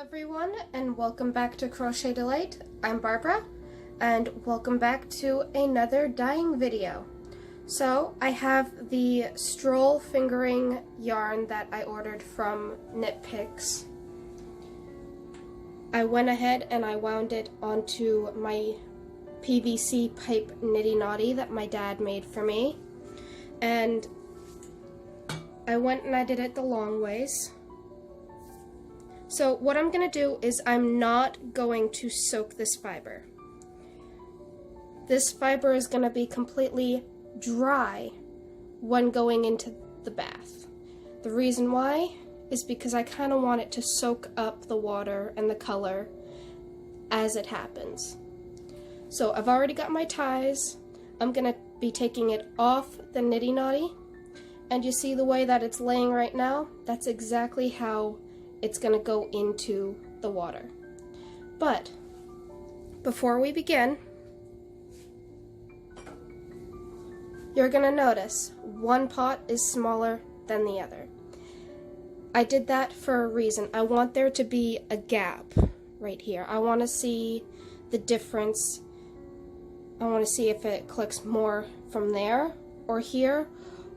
everyone, and welcome back to Crochet Delight. I'm Barbara, and welcome back to another dyeing video. So I have the stroll fingering yarn that I ordered from Knit Picks. I went ahead and I wound it onto my PVC pipe nitty knotty that my dad made for me, and I went and I did it the long ways. So what I'm going to do is I'm not going to soak this fiber. This fiber is going to be completely dry when going into the bath. The reason why is because I kind of want it to soak up the water and the color as it happens. So I've already got my ties. I'm going to be taking it off the nitty knotty, and you see the way that it's laying right now? That's exactly how it's going to go into the water. But before we begin, you're going to notice one pot is smaller than the other. I did that for a reason. I want there to be a gap right here. I want to see the difference. I want to see if it clicks more from there or here,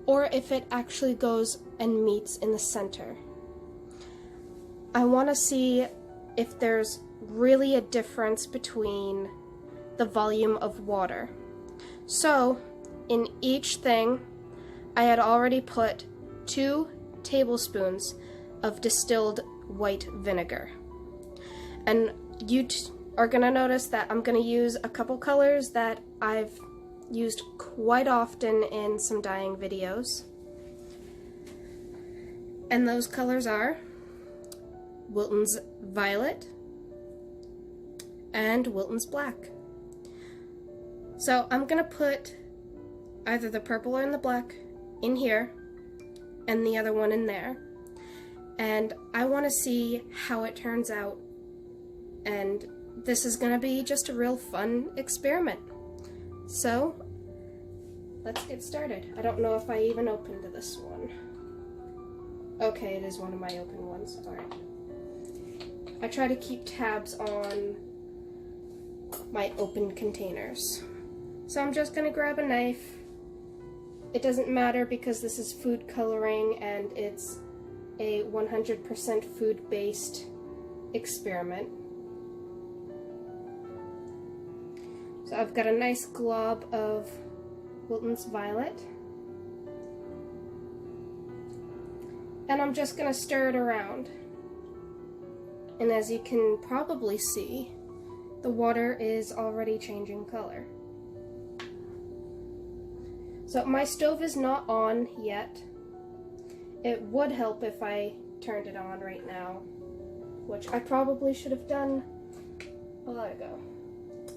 or if it actually goes and meets in the center. I want to see if there's really a difference between the volume of water. So in each thing, I had already put 2 tablespoons of distilled white vinegar. And you are going to notice that I'm going to use a couple colors that I've used quite often in some dyeing videos. And those colors are Wilton's Violet and Wilton's Black. So I'm going to put either the purple or the black in here and the other one in there. And I want to see how it turns out. And this is going to be just a real fun experiment. So let's get started. I don't know if I even opened this one. Okay, it is one of my open ones. Alright. I try to keep tabs on my open containers. So I'm just going to grab a knife. It doesn't matter because this is food coloring and it's a 100% food-based experiment. So I've got a nice glob of Wilton's Violet. And I'm just going to stir it around. And as you can probably see, the water is already changing color. So my stove is not on yet. It would help if I turned it on right now, which I probably should have done a while ago.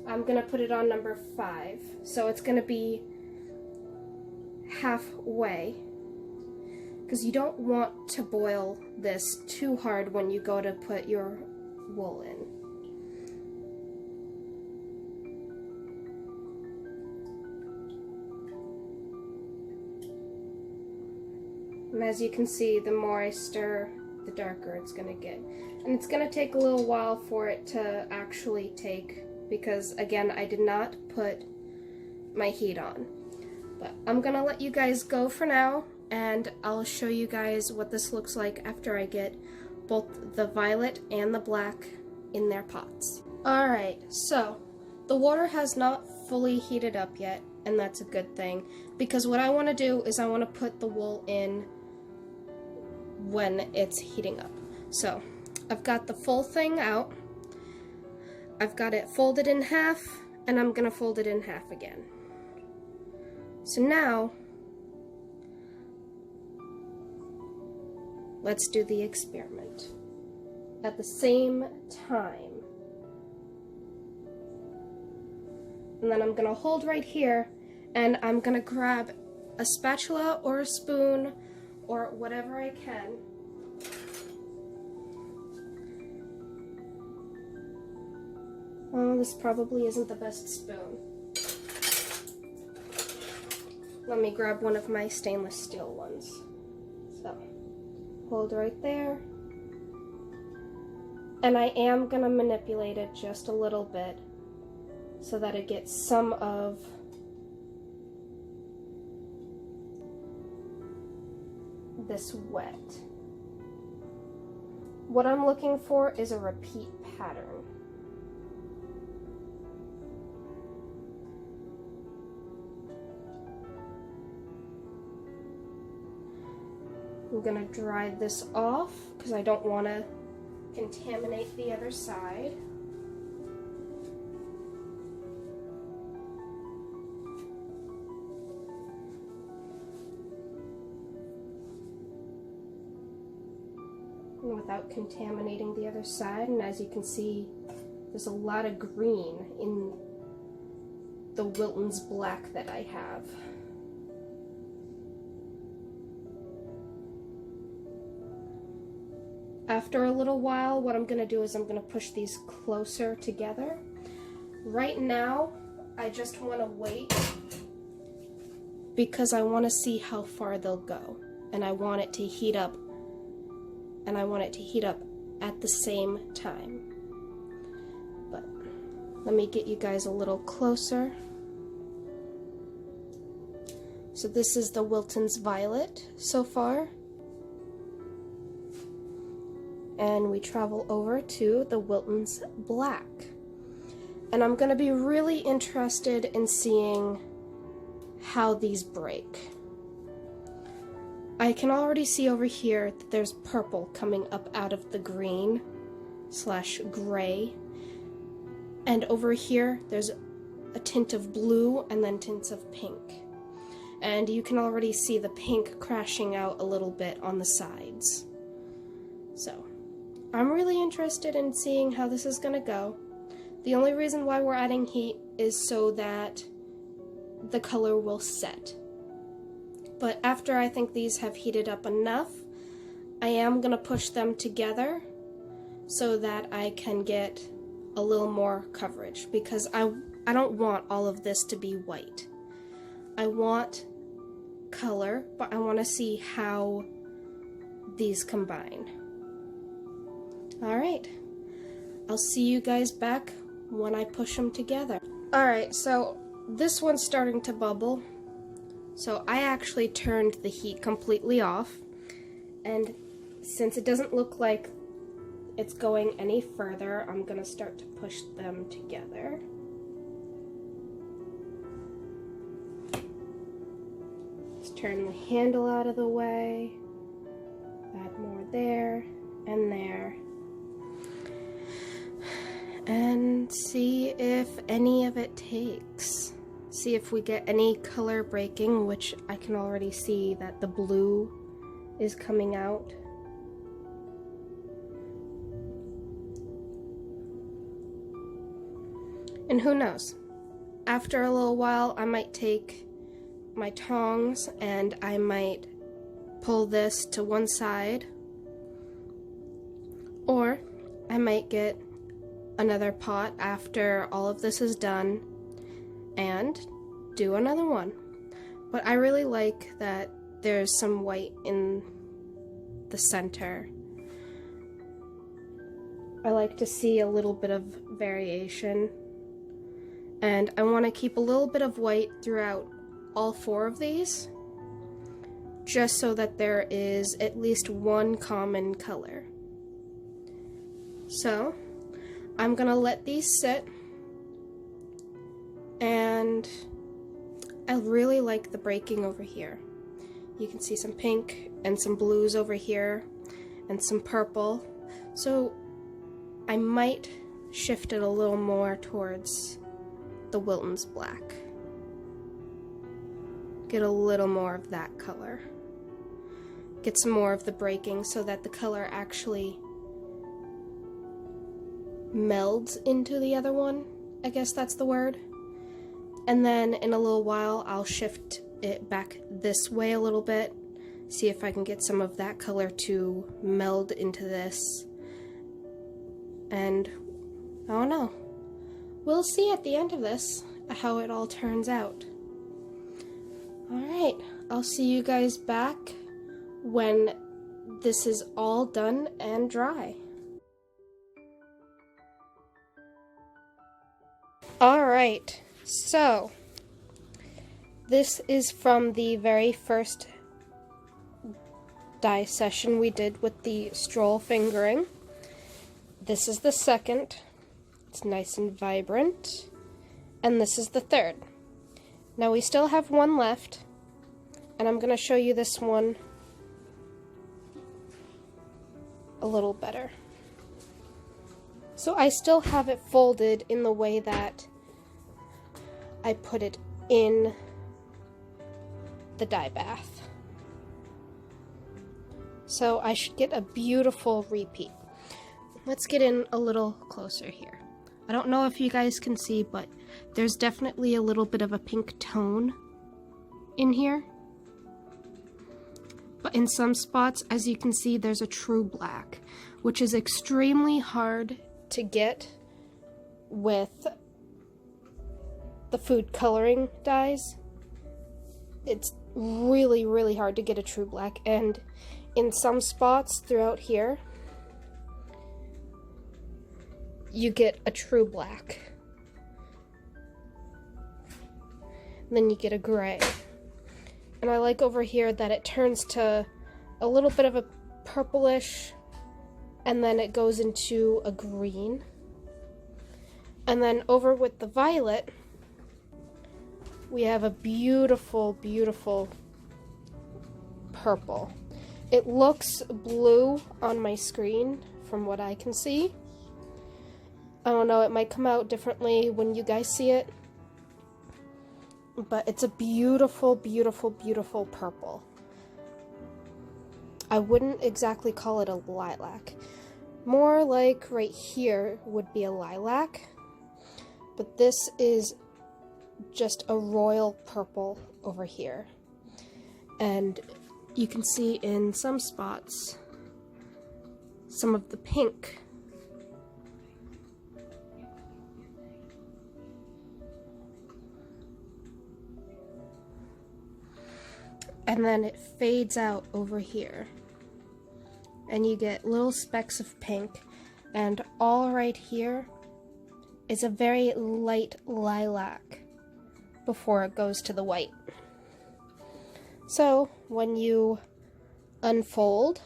I'm going to put it on number 5, so it's going to be halfway, because you don't want to boil this too hard when you go to put your wool in. And as you can see, the more I stir, the darker it's going to get. And it's going to take a little while for it to actually take, because again, I did not put my heat on. But I'm going to let you guys go for now, and I'll show you guys what this looks like after I get both the violet and the black in their pots. Alright, so the water has not fully heated up yet, and that's a good thing, because what I want to do is I want to put the wool in when it's heating up. So I've got the full thing out, I've got it folded in half, and I'm going to fold it in half again. So now let's do the experiment at the same time. And then I'm going to hold right here, and I'm going to grab a spatula or a spoon or whatever I can. Oh, this probably isn't the best spoon. Let me grab one of my stainless steel ones. So, hold right there. And I am going to manipulate it just a little bit so that it gets some of this wet. What I'm looking for is a repeat pattern. I'm going to dry this off because I don't want to contaminate the other side. Without contaminating the other side, and as you can see, there's a lot of green in the Wilton's black that I have. After a little while, what I'm going to do is I'm going to push these closer together. Right now, I just want to wait because I want to see how far they'll go, and I want it to heat up, and I want it to heat up at the same time. But let me get you guys a little closer. So this is the Wilton's Violet so far. And we travel over to the Wilton's Black. And I'm going to be really interested in seeing how these break. I can already see over here that there's purple coming up out of the green / gray. And over here there's a tint of blue and then tints of pink. And you can already see the pink crashing out a little bit on the sides. So I'm really interested in seeing how this is going to go. The only reason why we're adding heat is so that the color will set. But after I think these have heated up enough, I am going to push them together so that I can get a little more coverage, because I don't want all of this to be white. I want color, but I want to see how these combine. Alright, I'll see you guys back when I push them together. Alright, so this one's starting to bubble. So I actually turned the heat completely off, and since it doesn't look like it's going any further, I'm going to start to push them together. Just turn the handle out of the way, add more there and there, and see if any of it takes. See if we get any color breaking, which I can already see that the blue is coming out. And who knows? After a little while, I might take my tongs and I might pull this to one side, or I might get another pot after all of this is done and do another one. But I really like that there's some white in the center. I like to see a little bit of variation, and I want to keep a little bit of white throughout all 4 of these, just so that there is at least one common color. So I'm gonna let these sit, and I really like the breaking over here. You can see some pink and some blues over here and some purple, so I might shift it a little more towards the Wilton's Black. Get a little more of that color. Get some more of the breaking so that the color actually melds into the other one. I guess that's the word. And then in a little while I'll shift it back this way a little bit, see if I can get some of that color to meld into this. And I don't know. We'll see at the end of this how it all turns out. Alright, I'll see you guys back when this is all done and dry. Alright, so this is from the very first dye session we did with the stroll fingering. This is the second. It's nice and vibrant. And this is the third. Now we still have one left, and I'm going to show you this one a little better. So I still have it folded in the way that I put it in the dye bath. So I should get a beautiful repeat. Let's get in a little closer here. I don't know if you guys can see, but there's definitely a little bit of a pink tone in here. But in some spots, as you can see, there's a true black, which is extremely hard to get with the food coloring dyes. It's really, really hard to get a true black, and in some spots throughout here, you get a true black. And then you get a gray. And I like over here that it turns to a little bit of a purplish, and then it goes into a green. And then over with the violet, we have a beautiful, beautiful purple. It looks blue on my screen from what I can see. I don't know, it might come out differently when you guys see it. But it's a beautiful, beautiful, beautiful purple. I wouldn't exactly call it a lilac. More like right here would be a lilac. But this is just a royal purple over here. And you can see in some spots some of the pink. And then it fades out over here. And you get little specks of pink. And all right here is a very light lilac before it goes to the white. So when you unfold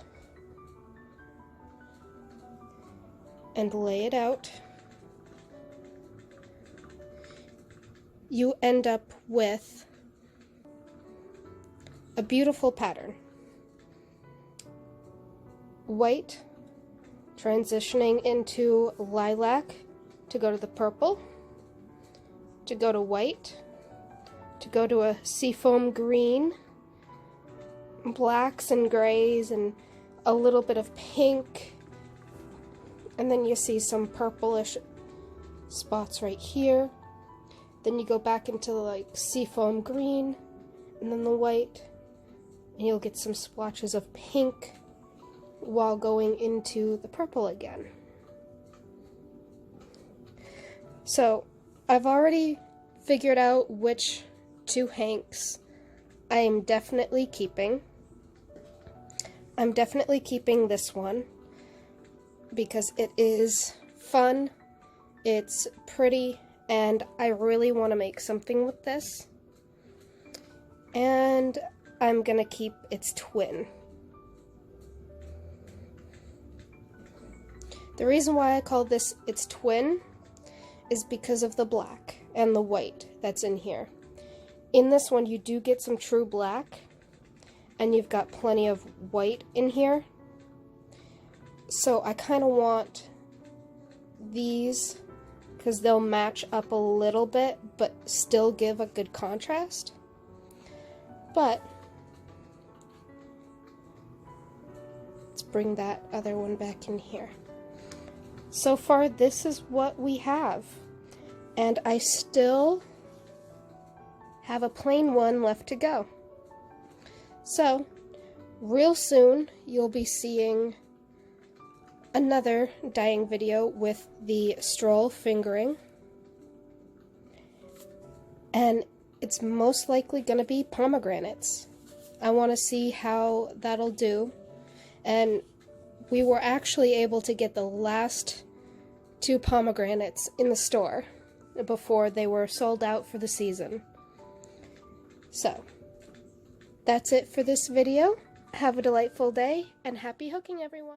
and lay it out, you end up with a beautiful pattern. White transitioning into lilac to go to the purple, to go to white, to go to a seafoam green, blacks and grays, and a little bit of pink, and then you see some purplish spots right here. Then you go back into like seafoam green, and then the white, and you'll get some splotches of pink while going into the purple again. So I've already figured out which two hanks I am definitely keeping. I'm definitely keeping this one because it is fun, it's pretty, and I really want to make something with this. And I'm gonna keep its twin. The reason why I call this its twin is because of the black and the white that's in here. In this one, you do get some true black, and you've got plenty of white in here. So I kind of want these because they'll match up a little bit, but still give a good contrast. But let's bring that other one back in here. So far, this is what we have. And I still have a plain one left to go. So, real soon, you'll be seeing another dyeing video with the stroll fingering. And it's most likely going to be pomegranates. I want to see how that'll do. And we were actually able to get the last 2 pomegranates in the store. before they were sold out for the season. So, that's it for this video. Have a delightful day, and happy hooking, everyone!